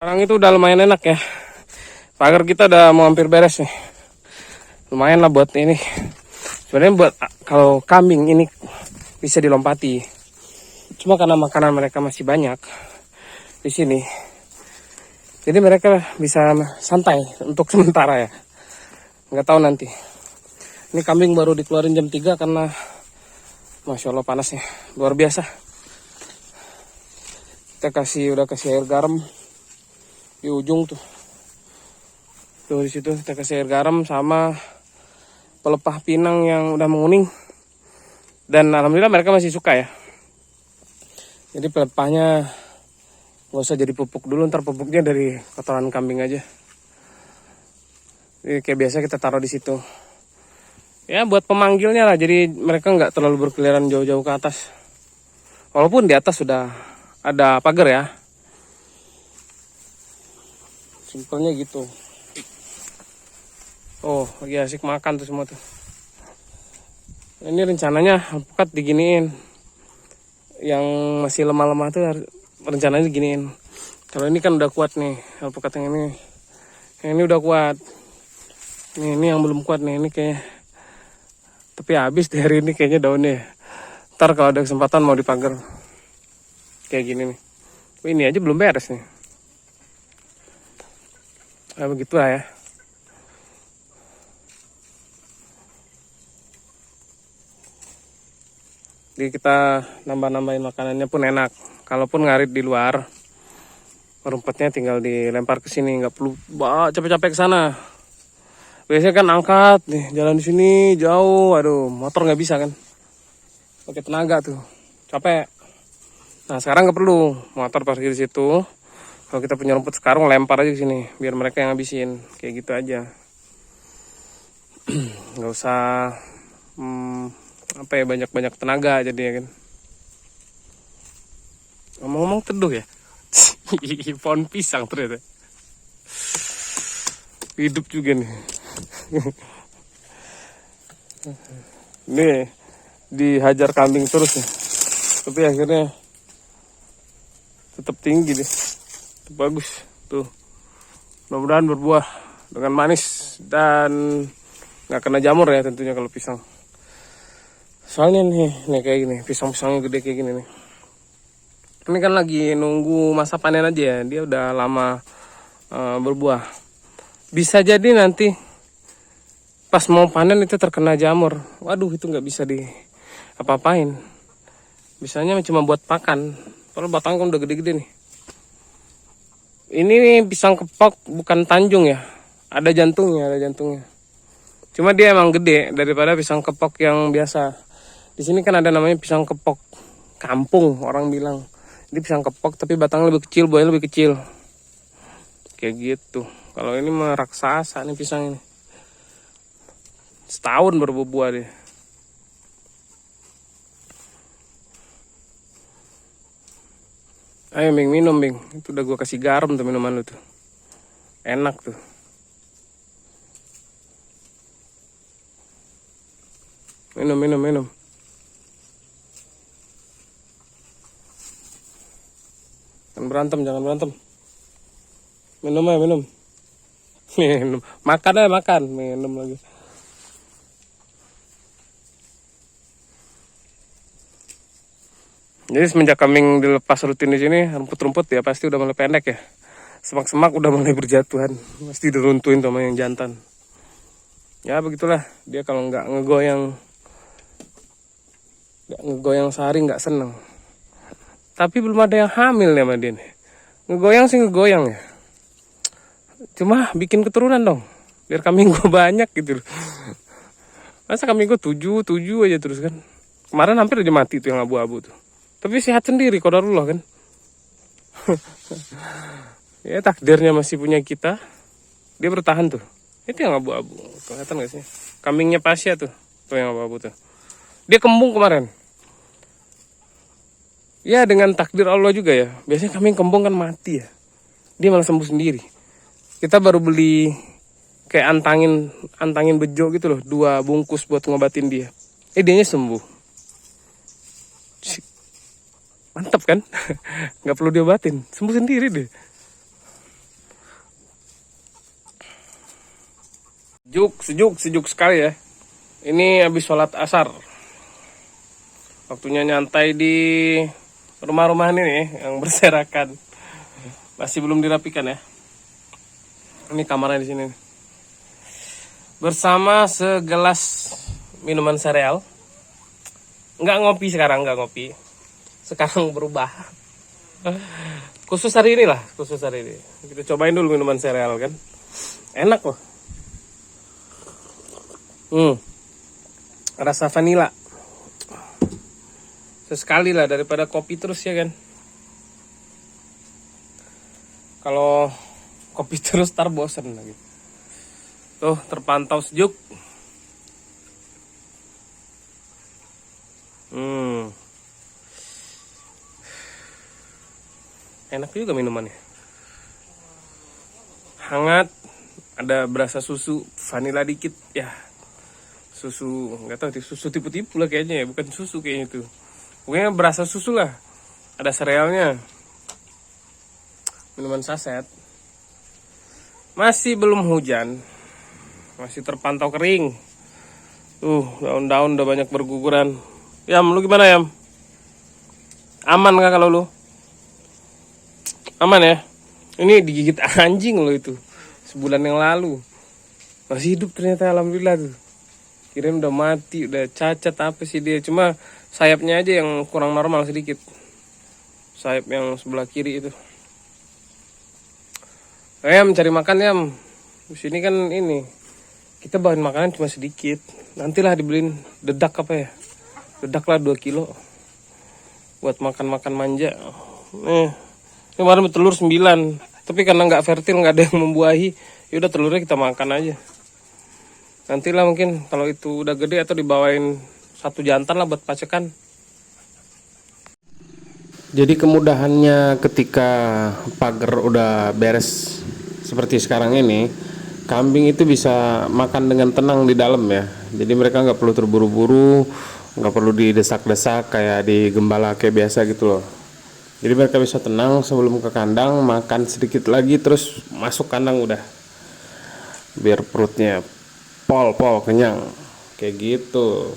Sekarang itu udah lumayan enak ya. Pagar kita udah mau hampir beres nih. Lumayan lah buat ini. Sebenarnya buat kalau kambing ini bisa dilompati. Cuma karena makanan mereka masih banyak di sini. Jadi mereka bisa santai untuk sementara ya. Nggak tahu nanti. Ini kambing baru dikeluarin jam 3 karena Masya Allah panasnya. Luar biasa. Kita udah kasih air garam di ujung tuh. Tuh di situ kita kasih air garam sama pelepah pinang yang udah menguning. Dan alhamdulillah mereka masih suka ya. Jadi pelepahnya nggak usah jadi pupuk dulu, ntar pupuknya dari kotoran kambing aja. Jadi kayak biasa kita taruh di situ. Ya buat pemanggilnya lah, jadi mereka nggak terlalu berkeliaran jauh-jauh ke atas. Walaupun di atas sudah ada pagar ya. Simpelnya gitu. Oh, lagi asik makan tuh semua tuh. Ini rencananya alpukat diginiin. Yang masih lemah-lemah tuh rencananya diginiin. Kalau ini kan udah kuat nih, alpukat yang ini. Yang ini udah kuat. Ini yang belum kuat nih, ini kayaknya. Tapi habis di hari ini kayaknya daunnya. Ntar kalau ada kesempatan mau dipagar. Kayak gini nih. Ini aja belum beres nih. Nah, begitulah ya. Jadi kita nambah-nambahin makanannya pun enak. Kalaupun ngarit di luar, rumputnya tinggal dilempar ke sini, nggak perlu capek-capek ke sana. Biasanya kan angkat nih, jalan di sini jauh, aduh, motor nggak bisa kan, pakai tenaga tuh, capek. Nah sekarang nggak perlu, motor parkir di situ. Kalau kita punya rumput sekarang lempar aja ke sini, biar mereka yang habisin, kayak gitu aja. Nggak usah banyak-banyak tenaga jadi ya kan. Ngomong-ngomong teduh ya. Pohon pisang ternyata. Hidup juga nih. Nih dihajar kambing terus ya. Tapi akhirnya tetap tinggi deh. Tetap bagus tuh. Mudah-mudahan berbuah dengan manis dan nggak kena jamur ya tentunya kalau pisang. Soalnya nih kayak gini, pisang-pisangnya gede kayak gini nih. Ini kan lagi nunggu masa panen aja ya, dia udah lama berbuah. Bisa jadi nanti pas mau panen itu terkena jamur. Waduh, itu nggak bisa apa-apain. Bisanya cuma buat pakan. Kalau batang kan udah gede-gede nih. Ini pisang kepok bukan Tanjung ya. Ada jantungnya. Cuma dia emang gede daripada pisang kepok yang biasa. Di sini kan ada namanya pisang kepok kampung orang bilang. Ini pisang kepok tapi batangnya lebih kecil, buahnya lebih kecil. Kayak gitu. Kalau ini mah raksasa nih pisang ini. Setahun baru berbuah deh. Ayo Bing, minum Bing. Itu udah gua kasih garam tuh minuman lu tuh. Enak tuh. Minum. Jangan berantem. Minum aja, minum. Makan aja, makan. Minum lagi. Jadi semenjak kambing dilepas rutin di sini, rumput-rumput ya pasti udah mulai pendek ya. Semak-semak udah mulai berjatuhan. Pasti diruntuhin sama yang jantan. Ya begitulah. Dia kalau nggak ngegoyang sehari nggak seneng. Tapi belum ada yang hamil ya sama dia nih. Ngegoyang sih ngegoyang ya. Cuma bikin keturunan dong. Biar kambing gue banyak gitu. Masa kambing gue 7 aja terus kan. Kemarin hampir aja mati tuh yang abu-abu tuh. Tapi sehat sendiri qadarullah kan. Ya takdirnya masih punya kita. Dia bertahan tuh. Itu yang abu-abu. Kelihatan gak sih? Kambingnya Pasya tuh. Tuh yang abu-abu tuh. Dia kembung kemarin. Ya dengan takdir Allah juga ya. Biasanya kambing kembung kan mati ya. Dia malah sembuh sendiri. Kita baru beli kayak antangin bejo gitu loh. 2 bungkus buat ngobatin dia. Dianya sembuh. Mantap kan? Nggak perlu diobatin. Sembuh sendiri deh. Sejuk sekali ya. Ini habis sholat asar. Waktunya nyantai di rumah-rumah ini nih, yang berserakan. Masih belum dirapikan ya. Ini kamarnya di sini. Bersama segelas minuman sereal. Nggak ngopi sekarang, nggak ngopi. Sekarang berubah. Khusus hari ini. Kita cobain dulu minuman sereal kan. Enak loh. Rasa vanila. Sesekali lah daripada kopi terus ya kan. Kalau kopi terus tar bosen lagi. Tuh terpantau sejuk. Enak juga minumannya. Hangat, ada berasa susu, vanila dikit ya. Susu, nggak tahu susu tipu-tipu lah kayaknya ya, bukan susu kayaknya itu. Pokoknya berasa susu lah. Ada serealnya. Minuman saset. Masih belum hujan. Masih terpantau kering. Daun-daun udah banyak berguguran. Yam, lu gimana Yam? Aman gak kalau lu? Aman ya? Ini digigit anjing lo itu. Sebulan yang lalu. Masih hidup ternyata, alhamdulillah tuh. Kirain udah mati, udah cacat apa sih dia. Cuma sayapnya aja yang kurang normal sedikit. Sayap yang sebelah kiri itu. Yam, cari makan Yam. Di sini kan ini. Kita bawain makanan cuma sedikit. Nantilah dibeliin dedak apa ya. Dedak lah 2 kilo. Buat makan-makan manja. Kemarin bertelur 9. Tapi karena nggak fertil, nggak ada yang membuahi, yaudah telurnya kita makan aja. Nantilah mungkin kalau itu udah gede atau dibawain 1 jantan lah buat pacekan. Jadi kemudahannya ketika pagar udah beres seperti sekarang ini, kambing itu bisa makan dengan tenang di dalam ya. Jadi mereka nggak perlu terburu-buru, nggak perlu didesak-desak kayak di gembala kayak biasa gitu loh. Jadi mereka bisa tenang sebelum ke kandang, makan sedikit lagi terus masuk kandang udah. Biar perutnya pol kenyang. Kayak gitu.